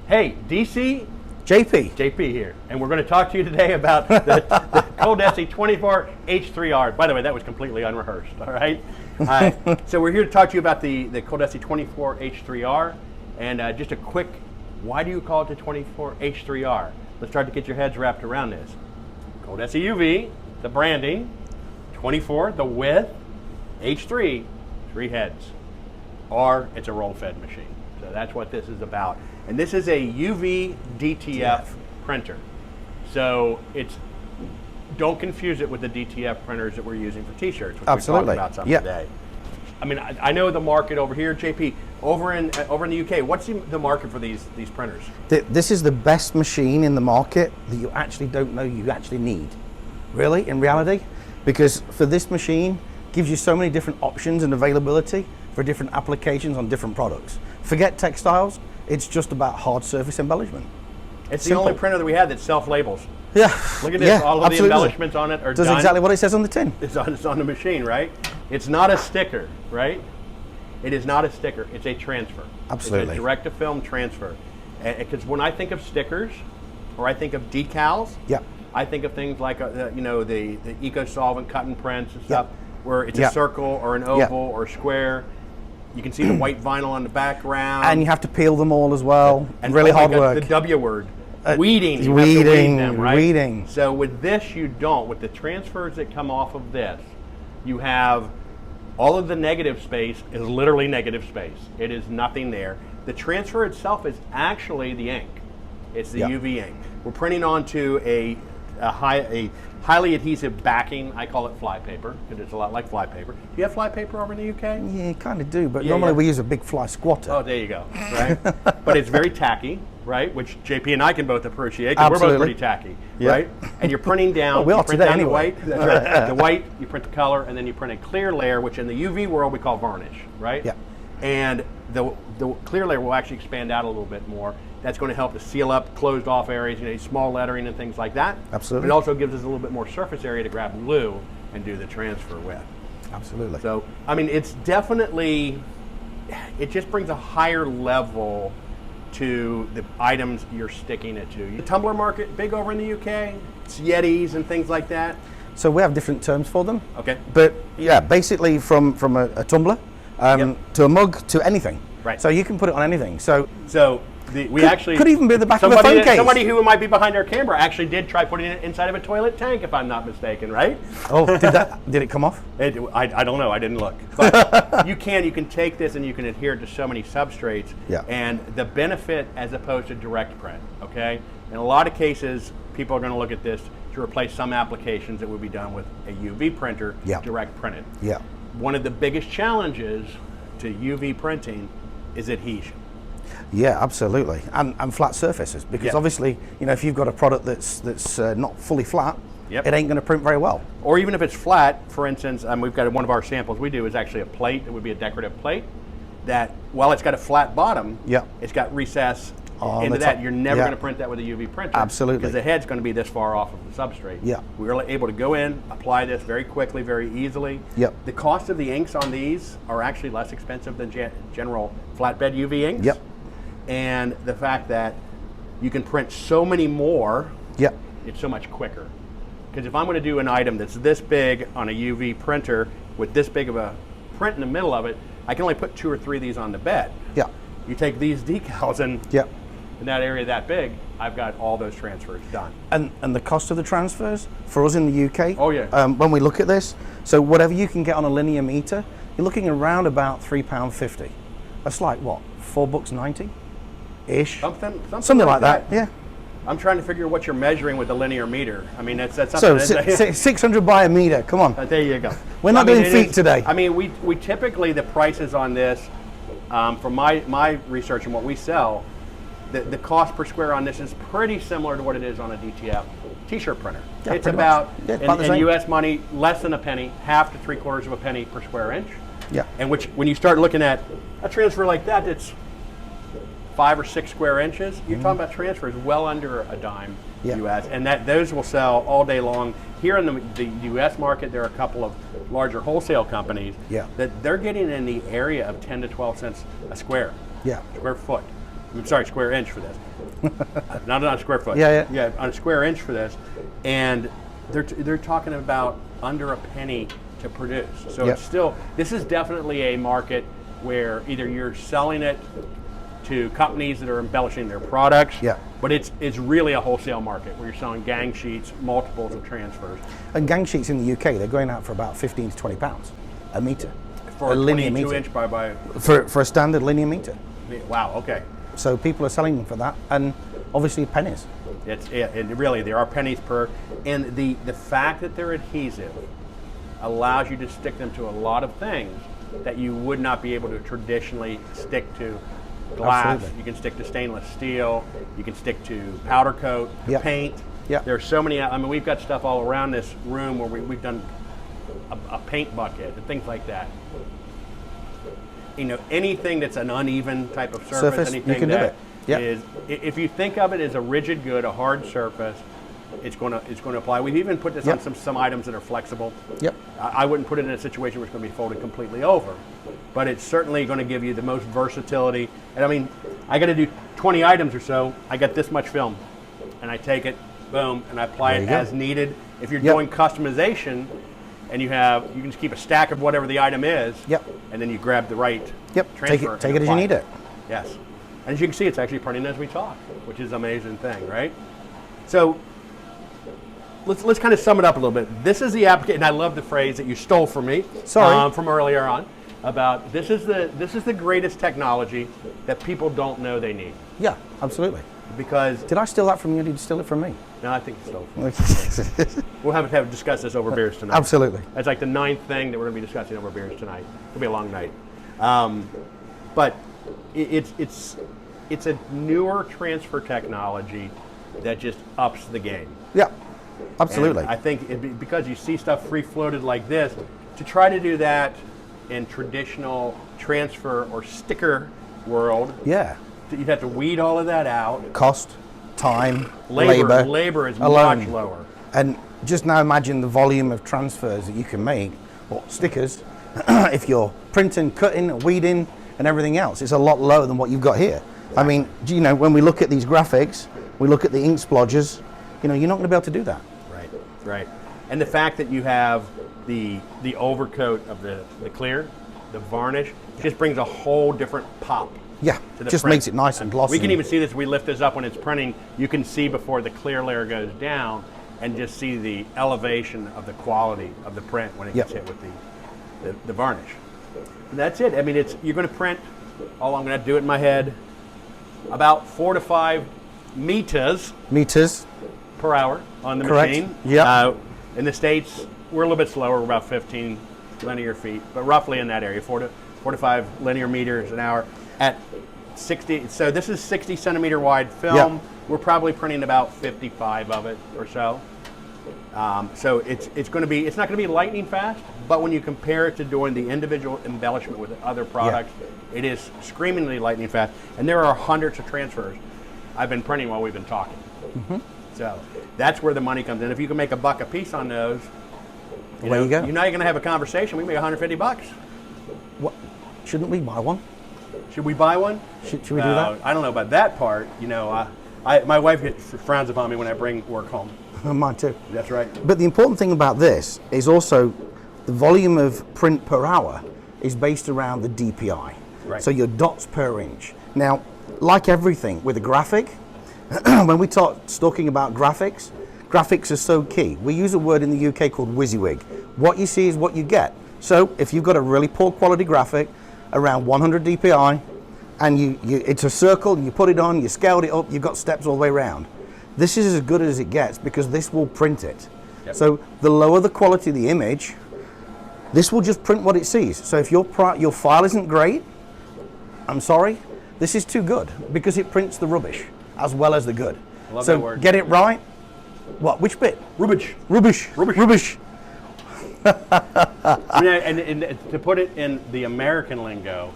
Hey, DC, JP. here, and we're going to talk to you today about the ColDesi 24H3R. By the way, that was completely unrehearsed, all right? So we're here to talk to you about the ColDesi 24H3R, and just a quick, why do you call it the 24H3R? Let's try to get your heads wrapped around this. ColDesi UV, the branding, 24, the width, H3, 3 heads. R, it's a roll-fed machine. So that's what this is about. And this is a UV DTF printer. So don't confuse it with the DTF printers that we're using for t-shirts, which Absolutely. we talked about some today. I mean, I know the market over here, JP, over in the UK, what's the market for these printers? This is the best machine in the market that you actually don't know you actually need. Really, in reality. Because for this machine, gives you so many different options and availability for different applications on different products. Forget textiles, it's just about hard surface embellishment. It's the only printer that we have that self-labels. Yeah. Look at this, all of the embellishments on it are does done. exactly what it says on the tin. It's on the machine, right? It's not a sticker, right? It is not a sticker, it's a transfer. Absolutely. It's a direct-to-film transfer. Because when I think of stickers, or I think of decals, I think of things like the eco-solvent cut and prints and stuff, where it's a circle or an oval or a square. You can see the white vinyl on the background. And you have to peel them all as well. And really hard work. The W word. Weeding. You have to weed them, right? Weeding. So with this, you don't. With the transfers that come off of this, you have all of the negative space is literally negative space. It is nothing there. The transfer itself is actually the ink. It's the UV ink. We're printing onto a highly adhesive backing. I call it fly paper because it's a lot like fly paper. Do you have fly paper over in the UK? Yeah, kind of do, but normally we use a big fly squatter. Oh, there you go, right? But it's very tacky, right? Which JP and I can both appreciate because we're both pretty tacky, right? And you're printing down, we are today anyway. The white, that's right. The white, you print the color, and then you print a clear layer, which in the UV world we call varnish, right? Yeah. And the clear layer will actually expand out a little bit more. That's going to help to seal up closed off areas, small lettering and things like that. Absolutely. But it also gives us a little bit more surface area to grab glue and do the transfer with. Absolutely. So, I mean, it's definitely, it just brings a higher level to the items you're sticking it to. The tumbler market, big over in the UK, it's Yetis and things like that. So we have different terms for them. Okay. But yeah, basically from a tumbler to a mug to anything. Right. So you can put it on anything. So could even be the back of a phone case. Somebody who might be behind our camera actually did try putting it inside of a toilet tank, if I'm not mistaken, right? Oh, did it come off? I don't know, I didn't look. But you can take this and you can adhere to so many substrates. Yeah. And the benefit as opposed to direct print, okay? In a lot of cases, people are going to look at this to replace some applications that would be done with a UV printer, direct printed. Yeah. One of the biggest challenges to UV printing is adhesion. Yeah, absolutely, and flat surfaces, because obviously, if you've got a product that's not fully flat, it ain't going to print very well. Or even if it's flat, for instance, we've got one of our samples we do is actually a plate. It would be a decorative plate that, while it's got a flat bottom, it's got recess into that. You're never going to print that with a UV printer. Absolutely. Because the head's going to be this far off of the substrate. Yeah. We were able to go in, apply this very quickly, very easily. Yep. The cost of the inks on these are actually less expensive than general flatbed UV inks. Yep. And the fact that you can print so many more, it's so much quicker. Because if I'm going to do an item that's this big on a UV printer with this big of a print in the middle of it, I can only put 2 or 3 of these on the bed. Yeah. You take these decals and in that area that big, I've got all those transfers done. And the cost of the transfers for us in the UK, when we look at this, so whatever you can get on a linear meter, you're looking around about £3.50. That's like what, $4.90? Ish, something like that. Yeah. I'm trying to figure what you're measuring with the linear meter. I mean, that's something. So 600 by a meter. Come on. There you go. We're not doing feet today. I mean, we typically, the prices on this, from my research and what we sell, the cost per square on this is pretty similar to what it is on a DTF t-shirt printer. It's about in U.S. money, less than a penny, half to 3/4 of a penny per square inch. Yeah. And which, when you start looking at a transfer like that, it's 5 or 6 square inches, you're talking about transfers well under a dime US, and those will sell all day long. Here in the US market, there are a couple of larger wholesale companies that they're getting in the area of 10 to 12 cents a square foot. I'm sorry, square inch for this. Not on a square foot. Yeah, on a square inch for this. And they're talking about under a penny to produce. So it's still, this is definitely a market where either you're selling it to companies that are embellishing their products, but it's really a wholesale market where you're selling gang sheets, multiples of transfers. And gang sheets in the UK, they're going out for about 15 to 20 pounds a meter. For a linear 22-inch by for a standard linear meter. Wow, okay. So people are selling them for that, and obviously pennies. It really, there are pennies per, and the fact that they're adhesive allows you to stick them to a lot of things that you would not be able to traditionally stick to glass. Absolutely. You can stick to stainless steel, you can stick to powder coat, paint. There are so many, I mean, we've got stuff all around this room where we've done a paint bucket and things like that. You know, anything that's an uneven type of surface anything you can that do it. is, if you think of it as a rigid good, a hard surface, it's going to apply. We've even put this on some items that are flexible. I wouldn't put it in a situation where it's going to be folded completely over, but it's certainly going to give you the most versatility. And I mean, I got to do 20 items or so. I got this much film, and I take it, boom, and I apply it as needed. If you're doing customization, and you can just keep a stack of whatever the item is, and then you grab the right transfer. Take it as you need it. Yes. And as you can see, it's actually printing as we talk, which is an amazing thing, right? So let's kind of sum it up a little bit. This is the application, and I love the phrase that you stole from me from earlier on, about this is the greatest technology that people don't know they need. Yeah, absolutely. Because did I steal that from you? Or did you steal it from me? No, I think you stole it from me. We'll have to discuss this over beers tonight. Absolutely. That's like the 9th thing that we're going to be discussing over beers tonight. It'll be a long night. But it's a newer transfer technology that just ups the game. Yeah, absolutely. And I think because you see stuff free floated like this, to try to do that in traditional transfer or sticker world, you'd have to weed all of that out. Cost, time, labor. Labor is alone. Much lower. And just now imagine the volume of transfers that you can make, or stickers, if you're printing, cutting, weeding, and everything else. It's a lot lower than what you've got here. I mean, you know, when we look at these graphics, we look at the ink splodgers, you know, you're not going to be able to do that. Right. And the fact that you have the overcoat of the clear, the varnish, just brings a whole different pop. Yeah, just makes it nice and glossy. We can even see this, we lift this up when it's printing, you can see before the clear layer goes down and just see the elevation of the quality of the print when it gets hit with the varnish. And that's it. I mean, you're going to print, I'm going to do it in my head, about 4 to 5 meters per hour on the machine. In the States, we're a little bit slower, we're about 15 linear feet, but roughly in that area, 4 to 5 linear meters an hour at 60. So this is 60 centimeter wide film. We're probably printing about 55 of it or so. So it's not going to be lightning fast, but when you compare it to doing the individual embellishment with other products, it is screamingly lightning fast. And there are hundreds of transfers I've been printing while we've been talking. So that's where the money comes in. If you can make $1 a piece on those, you go. You're not going to have a conversation. We make $150. What? Shouldn't we buy one? Should we buy one? Should we do that? I don't know about that part. You know, my wife frowns upon me when I bring work home. Mine too. That's right. But the important thing about this is also the volume of print per hour is based around the DPI. Right. So your dots per inch. Now, like everything with a graphic, when we talking about graphics are so key. We use a word in the UK called WYSIWYG. What you see is what you get. So if you've got a really poor quality graphic around 100 DPI and it's a circle, you put it on, you scaled it up, you've got steps all the way around. This is as good as it gets because this will print it. So the lower the quality of the image, this will just print what it sees. So if your file isn't great, I'm sorry, this is too good because it prints the rubbish as well as the good. I love that word. Get it right. What? Which bit? Rubbish. And to put it in the American lingo,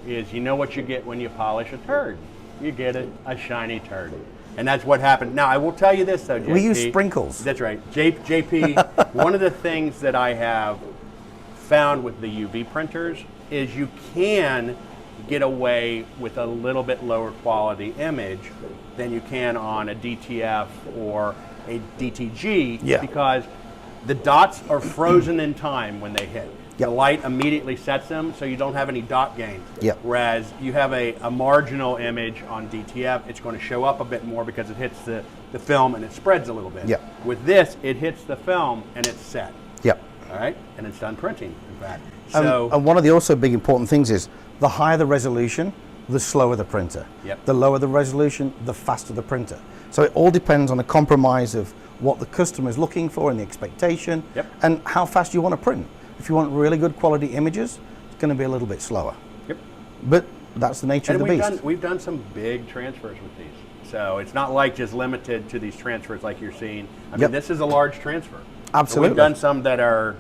is you know what you get when you polish a turd. You get a shiny turd. And that's what happened. Now, I will tell you this, though, JP. We use sprinkles. That's right. JP, one of the things that I have found with the UV printers is you can get away with a little bit lower quality image than you can on a DTF or a DTG, because the dots are frozen in time when they hit. The light immediately sets them, so you don't have any dot gain. Whereas you have a marginal image on DTF, it's going to show up a bit more because it hits the film and it spreads a little bit. With this, it hits the film and it's set. All right, and it's done printing, in fact. So, and one of the also big important things is the higher the resolution, the slower the printer. The lower the resolution, the faster the printer. So it all depends on a compromise of what the customer is looking for and the expectation, and how fast you want to print. If you want really good quality images, it's going to be a little bit slower. But that's the nature of the beast. We've done some big transfers with these. So it's not like just limited to these transfers like you're seeing. I mean, this is a large transfer. Absolutely. We've done some that are,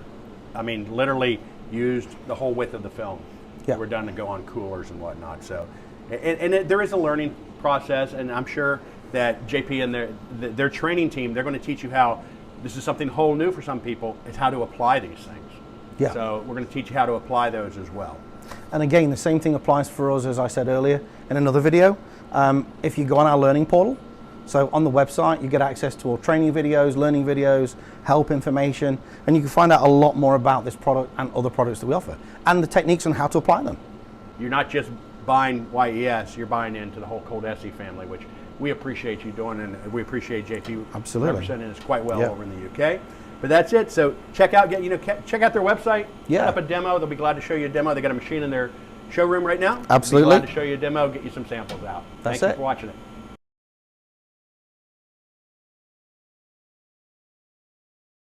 I mean, literally used the whole width of the film. We're done to go on coolers and whatnot. So, there is a learning process, and I'm sure that JP and their training team, they're going to teach you how, this is something whole new for some people, is how to apply these things. So we're going to teach you how to apply those as well. And again, the same thing applies for us, as I said earlier in another video. If you go on our learning portal, so on the website, you get access to all training videos, learning videos, help information, and you can find out a lot more about this product and other products that we offer, and the techniques on how to apply them. You're not just buying YES, you're buying into the whole ColDesi family, which we appreciate you doing, and we appreciate JP representing us quite well over in the UK. But that's it. So check out check out their website. Set up a demo. They'll be glad to show you a demo. They got a machine in their showroom right now. Absolutely. They'll be glad to show you a demo, get you some samples out. Thank you for watching it.